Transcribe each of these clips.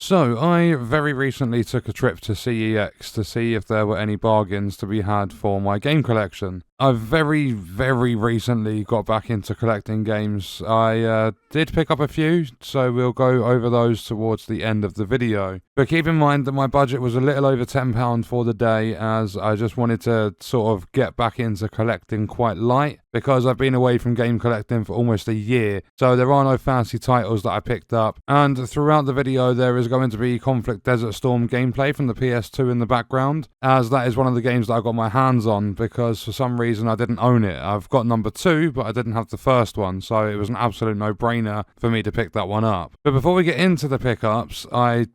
So, I very recently took a trip to CEX to see if there were any bargains to be had for my game collection. I've very recently got back into collecting games. I did pick up a few, so we'll go over those towards the end of the video. But keep in mind that my budget was a little over £10 for the day, as I just wanted to sort of get back into collecting quite light, because I've been away from game collecting for almost a year, so there are no fancy titles that I picked up. And throughout the video there is going to be Conflict Desert Storm gameplay from the PS2 in the background, as that is one of the games that I got my hands on, because for some reason I didn't own it. I've got number 2, but I didn't have the first one, so it was an absolute no-brainer for me to pick that one up. But before we get into the pickups, I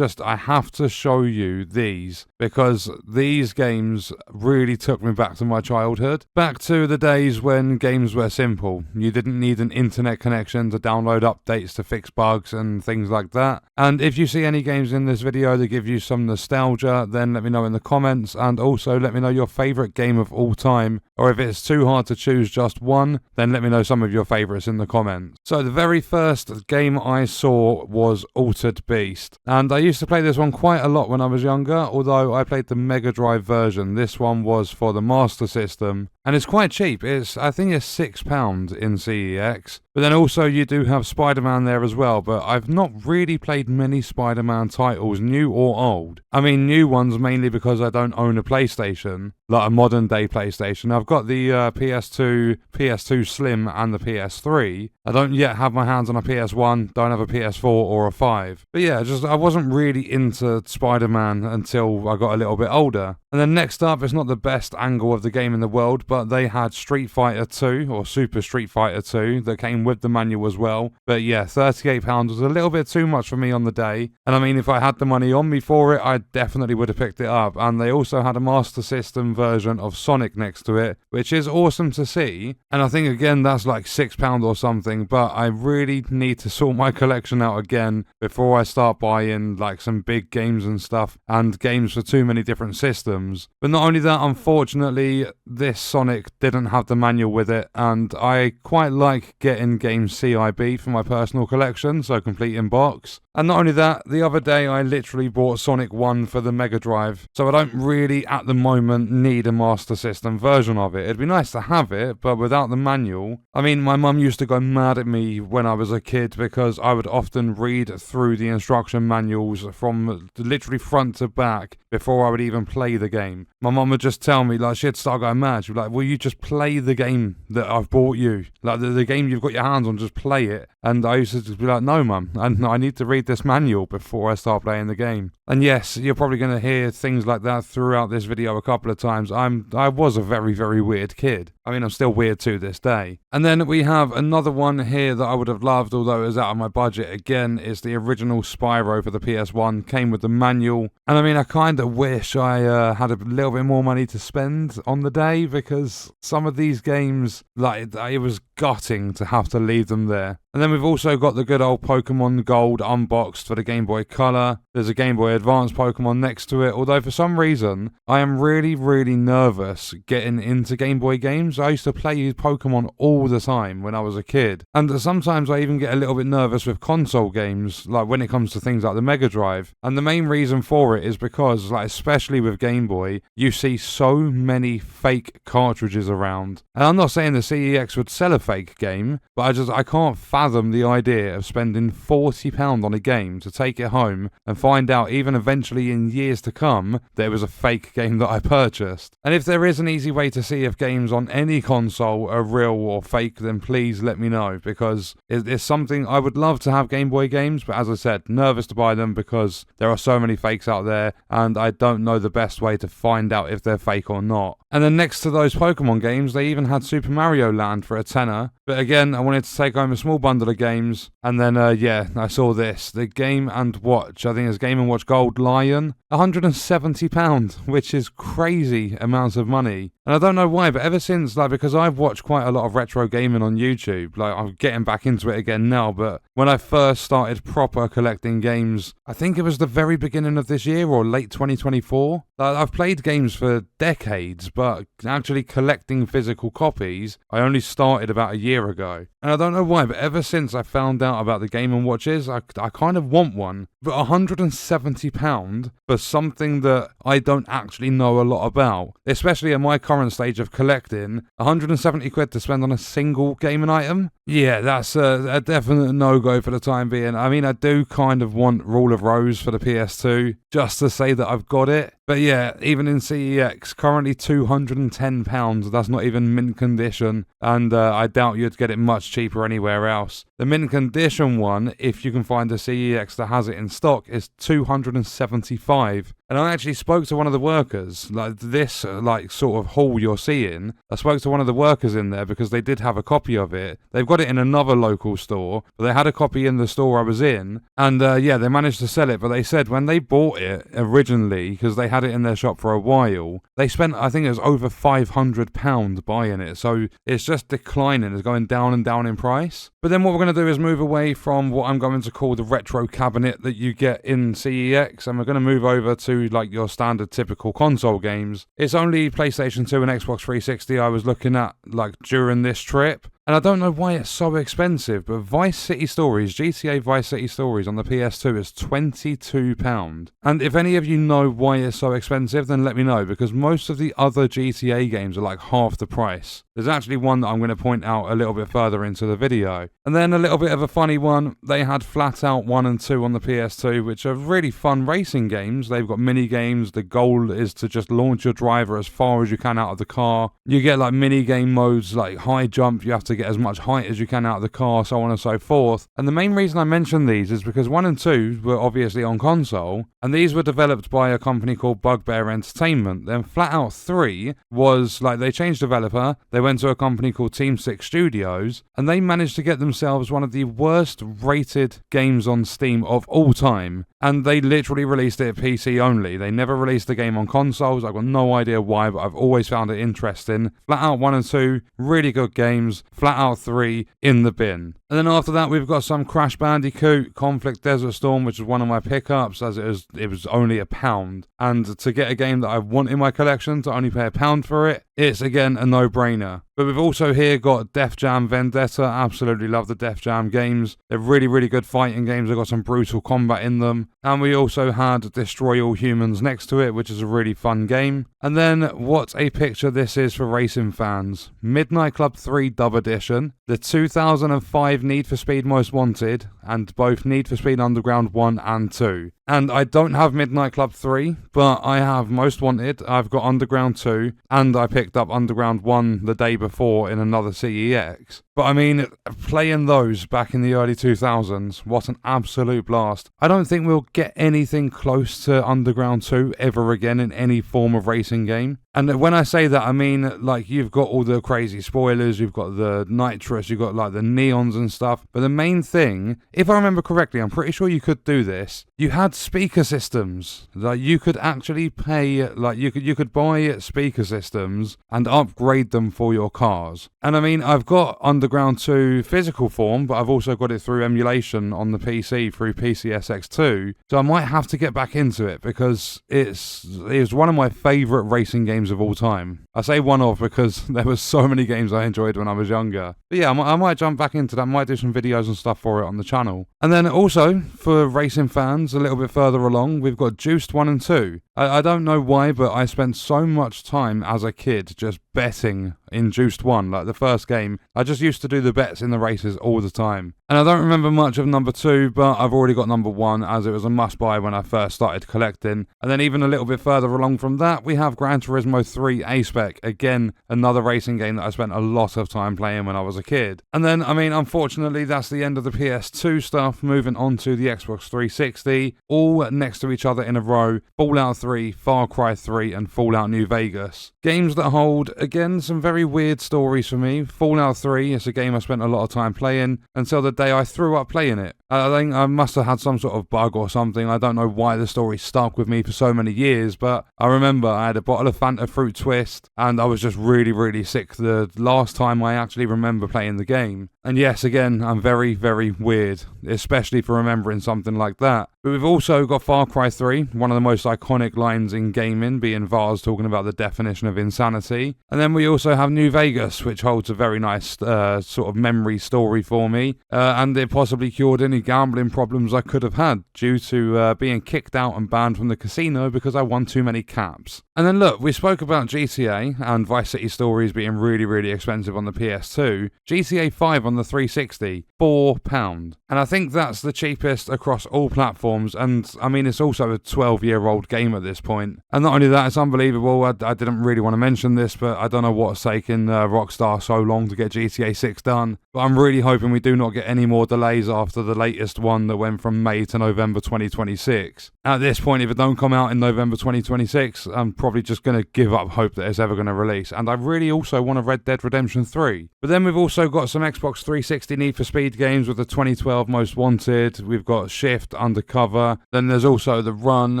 have to show you these, because these games really took me back to my childhood, back to the days when games were simple. You didn't need an internet connection to download updates to fix bugs and things like that. And if you see any games in this video that give you some nostalgia, then let me know in the comments, and also let me know your favourite game of all time, or if it's too hard to choose just one, then let me know some of your favourites in the comments. So the very first game I saw was Altered Beast, and I used to play this one quite a lot when I was younger, although I played the Mega Drive version. This one was for the Master System, and it's quite cheap. I think it's £6 in CEX. But then also you do have Spider-Man there as well, but I've not really played many Spider-Man titles, new or old. I mean, new ones mainly because I don't own a PlayStation, like a modern day PlayStation. I've got the PS2 Slim and the PS3. I don't yet have my hands on a PS1, don't have a PS4 or a 5. But yeah, I wasn't really into Spider-Man until I got a little bit older. And then next up, it's not the best angle of the game in the world, but they had Street Fighter 2, or Super Street Fighter 2, that came with the manual as well. But yeah, £38 was a little bit too much for me on the day. And I mean, if I had the money on me for it, I definitely would have picked it up. And they also had a Master System version of Sonic next to it, which is awesome to see. And I think, again, that's like £6 or something. But I really need to sort my collection out again before I start buying like some big games and stuff, and games for too many different systems. But not only that, unfortunately, this Sonic didn't have the manual with it, and I quite like getting games CIB for my personal collection, so complete in box. And not only that, the other day I literally bought Sonic 1 for the Mega Drive, so I don't really at the moment need a Master System version of it. It'd be nice to have it, but without the manual. I mean, my mum used to go mad at me when I was a kid because I would often read through the instruction manuals from literally front to back before I would even play the game. My mum would just tell me, like, she'd start going mad. She'd be like, will you just play the game that I've bought you? Like, the game you've got your hands on, just play it. And I used to just be like, no, mum, I need to read this manual before I start playing the game. And yes, you're probably going to hear things like that throughout this video a couple of times. I was a very weird kid. I mean, I'm still weird to this day. And then we have another one here that I would have loved, although it was out of my budget. Again, is the original Spyro for the PS1. Came with the manual. And I mean, I kind of wish I had a little bit more money to spend on the day, because some of these games, like, it was gutting to have to leave them there. And then we've also got the good old Pokemon Gold unboxed for the Game Boy Color. There's a Game Boy Advance Pokemon next to it, although for some reason I am really nervous getting into Game Boy games. I used to play Pokemon all the time when I was a kid, and sometimes I even get a little bit nervous with console games, like when it comes to things like the Mega Drive. And the main reason for it is because, like, especially with Game Boy, you see so many fake cartridges around. And I'm not saying the CEX would sell a fake game, but I can't fathom the idea of spending £40 on a game to take it home and find out, even eventually in years to come, that it was a fake game that I purchased. And if there is an easy way to see if games on any console are real or fake, then please let me know, because it's something I would love to have Game Boy games, but as I said, nervous to buy them because there are so many fakes out there, and I don't know the best way to find out if they're fake or not. And then next to those Pokemon games, they even had Super Mario Land for £10. But again, I wanted to take home a small bundle of games, and then I saw this, the Game & Watch. I think it's Game & Watch Gold Lion, £170, which is crazy amounts of money. And I don't know why, but ever since, like, because I've watched quite a lot of retro gaming on YouTube, like, I'm getting back into it again now, but when I first started proper collecting games, I think it was the very beginning of this year or late 2024. Like, I've played games for decades, but actually collecting physical copies, I only started about a year ago. And I don't know why, but ever since I found out about the Game & Watches, I kind of want one. But £170 for something that I don't actually know a lot about, especially at my current stage of collecting, 170 quid to spend on a single gaming item? Yeah, that's a definite no-go for the time being. I mean, I do kind of want Rule of Rose for the PS2, just to say that I've got it. But yeah, even in CEX, currently £210, that's not even mint condition, and I doubt you'd get it much cheaper anywhere else. The mint condition one, if you can find a CEX that has it in stock, is £275. And I actually spoke to one of the workers, like this sort of haul you're seeing. I spoke to one of the workers in there because they did have a copy of it. They've got it in another local store, but they had a copy in the store I was in. And yeah, they managed to sell it, but they said when they bought it originally, because they had it in their shop for a while, they spent, I think it was over £500 buying it. So it's just declining, it's going down and down in price. But then what we're going to do is move away from what I'm going to call the retro cabinet that you get in CEX, and we're going to move over to like your standard typical console games. It's only PlayStation 2 and Xbox 360 I was looking at like during this trip. And I don't know why it's so expensive, but Vice City Stories, GTA Vice City Stories on the PS2 is £22. And if any of you know why it's so expensive, then let me know, because most of the other GTA games are like half the price. There's actually one that I'm going to point out a little bit further into the video. And then a little bit of a funny one, they had Flat Out 1 and 2 on the PS2, which are really fun racing games. They've got mini games. The goal is to just launch your driver as far as you can out of the car. You get like mini game modes like high jump, you have to get as much height as you can out of the car, so on and so forth. And the main reason I mention these is because 1 and 2 were obviously on console, and these were developed by a company called Bugbear Entertainment. Then Flat Out 3 was like they changed developer, they went to a company called Team 6 Studios, and they managed to get themselves one of the worst rated games on Steam of all time. And they literally released it PC only. They never released the game on consoles. I've got no idea why, but I've always found it interesting. Flat Out 1 and 2, really good games. Flat Out 3, in the bin. And then after that, we've got some Crash Bandicoot, Conflict Desert Storm, which was one of my pickups, as it was only £1. And to get a game that I want in my collection, to only pay £1 for it, it's again a no-brainer. But we've also here got Def Jam Vendetta. Absolutely love the Def Jam games. They're really, really good fighting games. They've got some brutal combat in them. And we also had Destroy All Humans next to it, which is a really fun game. And then what a picture this is for racing fans. Midnight Club 3 Dub Edition, the 2005 Need for Speed Most Wanted, and both Need for Speed Underground 1 and 2. And I don't have Midnight Club 3, but I have Most Wanted, I've got Underground 2, and I picked up Underground 1 the day before in another CEX. But I mean, playing those back in the early 2000s, what an absolute blast. I don't think we'll get anything close to Underground 2 ever again in any form of racing game. And when I say that, I mean, like, you've got all the crazy spoilers, you've got the nitrous, you've got, like, the neons and stuff. But the main thing, if I remember correctly, I'm pretty sure you could do this. You had speaker systems. Like, you could actually pay, like, you could buy speaker systems and upgrade them for your cars. And I mean, I've got Underground 2 physical form, but I've also got it through emulation on the PC through PCSX2. So I might have to get back into it, because it was one of my favourite racing games of all time. I say one of because there were so many games I enjoyed when I was younger. But yeah, I might jump back into that, might do some videos and stuff for it on the channel. And then also, for racing fans, a little bit further along, we've got Juiced 1 and 2. I don't know why, but I spent so much time as a kid just betting in Juiced 1, like the first game. I just used to do the bets in the races all the time. And I don't remember much of number 2, but I've already got number 1, as it was a must-buy when I first started collecting. And then even a little bit further along from that, we have Gran Turismo 3 A-Spec. Again, another racing game that I spent a lot of time playing when I was a kid. And then, I mean, unfortunately, that's the end of the PS2 stuff. Moving on to the Xbox 360, all next to each other in a row. Fallout 3, Far Cry 3, and Fallout New Vegas. Games that hold, again, some very weird stories for me. Fallout 3 is a game I spent a lot of time playing until the day I threw up playing it. I think I must have had some sort of bug or something. I don't know why the story stuck with me for so many years, but I remember I had a bottle of Fanta Fruit Twist and I was just really, really sick the last time I actually remember playing the game. And yes, again, I'm very, very weird, especially for remembering something like that. But we've also got Far Cry 3, one of the most iconic lines in gaming, being Vars talking about the definition of insanity. And then we also have New Vegas, which holds a very nice sort of memory story for me. And it possibly cured any any gambling problems I could have had due to being kicked out and banned from the casino because I won too many caps. And then look, we spoke about GTA and Vice City Stories being really, really expensive on the PS2. GTA 5 on the 360, £4. And I think that's the cheapest across all platforms, and I mean, it's also a 12-year-old game at this point. And not only that, it's unbelievable. I didn't really want to mention this, but I don't know what's taken Rockstar so long to get GTA 6 done. But I'm really hoping we do not get any more delays after the latest one that went from May to November 2026. At this point, if it don't come out in November 2026, I'm probably just going to give up hope that it's ever going to release. And I really also want a Red Dead Redemption 3. But then we've also got some Xbox 360 Need for Speed games with the 2012 Most Wanted. We've got Shift, Undercover. Then there's also The Run,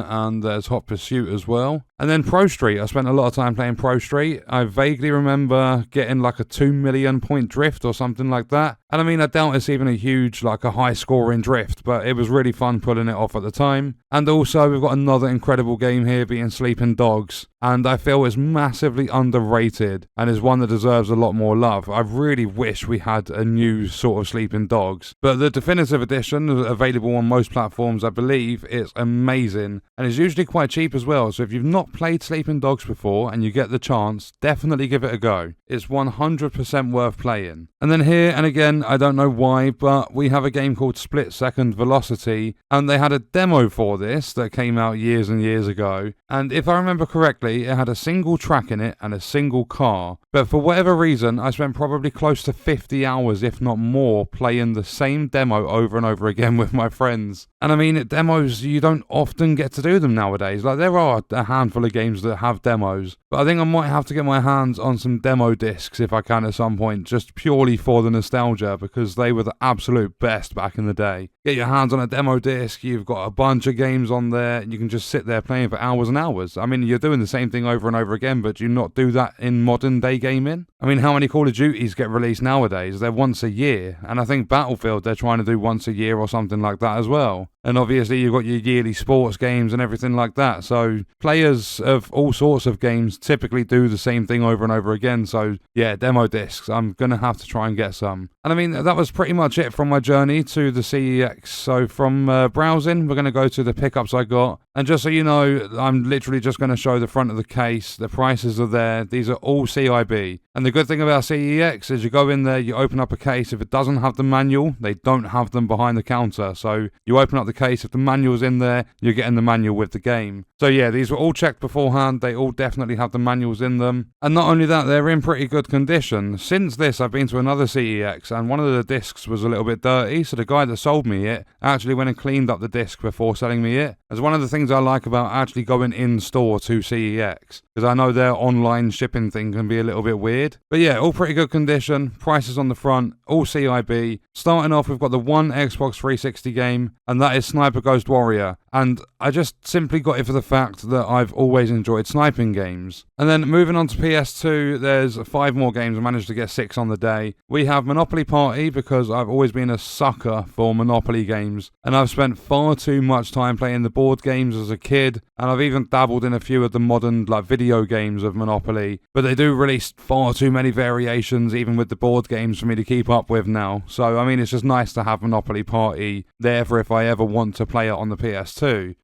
and there's Hot Pursuit as well. And then Pro Street. I spent a lot of time playing Pro Street. I vaguely remember getting like a 2 million point drift or something like that. And I mean, I doubt it's even a huge, like a high scoring drift, but it was really fun pulling it off at the time. And also, we've got another incredible game here being Sleeping Dogs. And I feel it's massively underrated and is one that deserves a lot more love. I really wish we had a new sort of Sleeping Dogs. But the definitive edition, available on most platforms, I believe, is amazing. And is usually quite cheap as well. So if you've not played Sleeping Dogs before and you get the chance, definitely give it a go. It's 100% worth playing. And then here, and again, I don't know why, but we have a game called Split Second Velocity. And they had a demo for this that came out years and years ago. And if I remember correctly, it had a single track in it and a single car. But for whatever reason, I spent probably close to 50 hours, if not more, playing the same demo over and over again with my friends. And I mean, demos, you don't often get to do them nowadays. Like, there are a handful of games that have demos. But I think I might have to get my hands on some demo discs if I can at some point, just purely for the nostalgia, because they were the absolute best back in the day. Get your hands on a demo disc, you've got a bunch of games on there, and you can just sit there playing for hours and hours. I mean, you're doing the same thing over and over again, but do you not do that in modern day gaming? I mean, how many Call of Duties get released nowadays? They're once a year, and I think Battlefield they're trying to do once a year or something like that as well. And obviously you've got your yearly sports games and everything like that. So players of all sorts of games typically do the same thing over and over again. So yeah, demo discs. I'm going to have to try and get some. And I mean, that was pretty much it from my journey to the CEX. So from browsing, we're going to go to the pickups I got. And just so you know, I'm literally just going to show the front of the case. The prices are there. These are all CIB. And the good thing about CEX is you go in there, you open up a case. If it doesn't have the manual, they don't have them behind the counter. So you open up the case. If the manual's in there, you're getting the manual with the game. So yeah, these were all checked beforehand. They all definitely have the manuals in them. And not only that, they're in pretty good condition. Since this, I've been to another CEX, and one of the discs was a little bit dirty. So the guy that sold me it actually went and cleaned up the disc before selling me it. As one of the things I like about actually going in store to CEX, because I know their online shipping thing can be a little bit weird. But yeah, all pretty good condition. Prices on the front, all CIB. Starting off, we've got the one Xbox 360 game, and that is Sniper Ghost Warrior. And I just simply got it for the fact that I've always enjoyed sniping games. And then moving on to PS2, there's 5 more games. I managed to get 6 on the day. We have Monopoly Party, because I've always been a sucker for Monopoly games. And I've spent far too much time playing the board games as a kid. And I've even dabbled in a few of the modern video games of Monopoly. But they do release far too many variations, even with the board games, for me to keep up with now. So, I mean, it's just nice to have Monopoly Party there for if I ever want to play it on the PS2.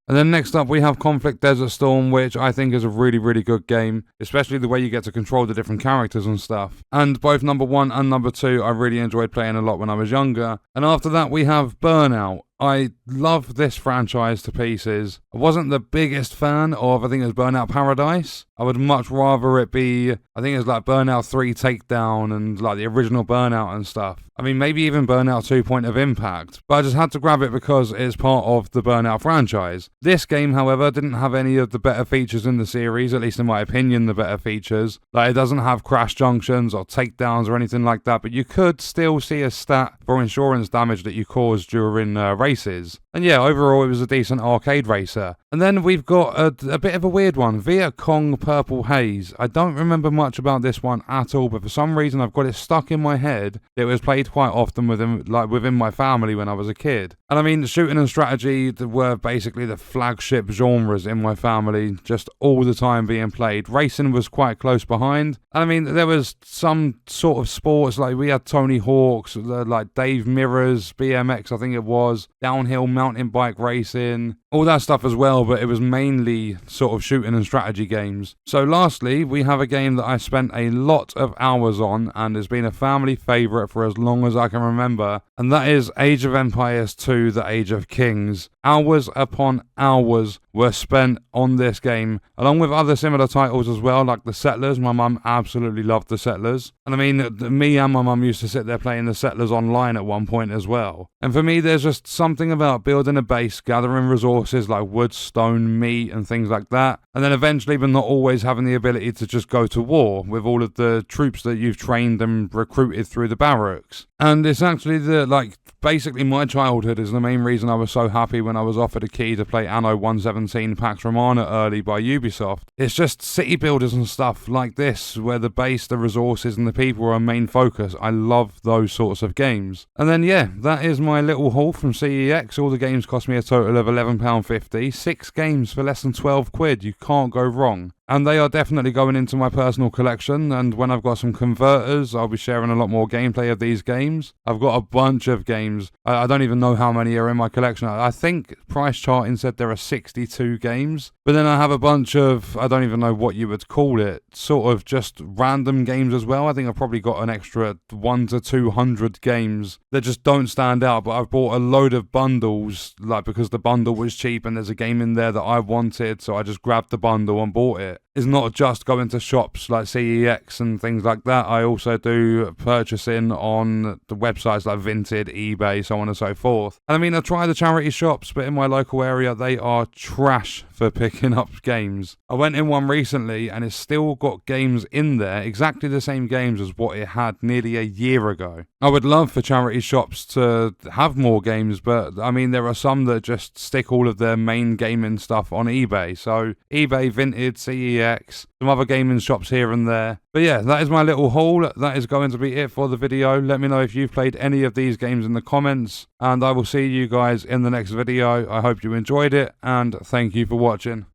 And then next up we have Conflict Desert Storm, which I think is a really, really good game, especially the way you get to control the different characters and stuff. And both number 1 and number 2 I really enjoyed playing a lot when I was younger. And after that we have Burnout. I love this franchise to pieces. I wasn't the biggest fan of, I think it was Burnout Paradise. I would much rather it be, I think it was like Burnout 3 Takedown and like the original Burnout and stuff. I mean, maybe even Burnout 2 Point of Impact. But I just had to grab it because it's part of the Burnout franchise. This game, however, didn't have any of the better features in the series, at least in my opinion, the better features. Like, it doesn't have crash junctions or takedowns or anything like that, but you could still see a stat for insurance damage that you caused during races. And yeah, overall it was a decent arcade racer. And then we've got a bit of a weird one, Viet Cong Purple Haze. I don't remember much about this one at all, but for some reason I've got it stuck in my head. It was played quite often within my family when I was a kid. And I mean, shooting and strategy were basically the flagship genres in my family, just all the time being played. Racing was quite close behind. And I mean, there was some sort of sports, like we had Tony Hawk's, like Dave Mirror's BMX, I think it was, downhill mountain bike racing, all that stuff as well, but it was mainly sort of shooting and strategy games. So lastly, we have a game that I spent a lot of hours on and has been a family favourite for as long as I can remember, and that is Age of Empires 2, The Age of Kings. Hours upon hours were spent on this game, along with other similar titles as well, like The Settlers. My mum absolutely loved The Settlers. And I mean, me and my mum used to sit there playing The Settlers online at one point as well. And for me, there's just something about building a base, gathering resources like wood, stone, meat, and things like that. And then eventually, but not always, having the ability to just go to war with all of the troops that you've trained and recruited through the barracks. And it's actually basically my childhood is the main reason I was so happy when I was offered a key to play Anno 117 Pax Romana early by Ubisoft. It's just city builders and stuff like this, where the base, the resources, and the people are a main focus. I love those sorts of games. And then yeah, that is my little haul from CEX. All the games cost me a total of £11.50. 6 games for less than 12 quid. You can't go wrong. And they are definitely going into my personal collection, and when I've got some converters, I'll be sharing a lot more gameplay of these games. I've got a bunch of games. I don't even know how many are in my collection. I think Price Charting said there are 62 games. But then I have a bunch of, I don't even know what you would call it, sort of just random games as well. I think I've probably got an extra 100 to 200 games that just don't stand out, but I've bought a load of bundles, like because the bundle was cheap and there's a game in there that I wanted, so I just grabbed the bundle and bought it. It's not just going to shops like CEX and things like that. I also do purchasing on the websites like Vinted, eBay, so on and so forth. And I mean, I try the charity shops, but in my local area, they are trash for picking up games. I went in one recently and it's still got games in there, exactly the same games as what it had nearly a year ago. I would love for charity shops to have more games, but I mean, there are some that just stick all of their main gaming stuff on eBay. So eBay, Vinted, CEX, some other gaming shops here and there. But yeah, that is my little haul. That is going to be it for the video. Let me know if you've played any of these games in the comments, and I will see you guys in the next video. I hope you enjoyed it, and thank you for watching.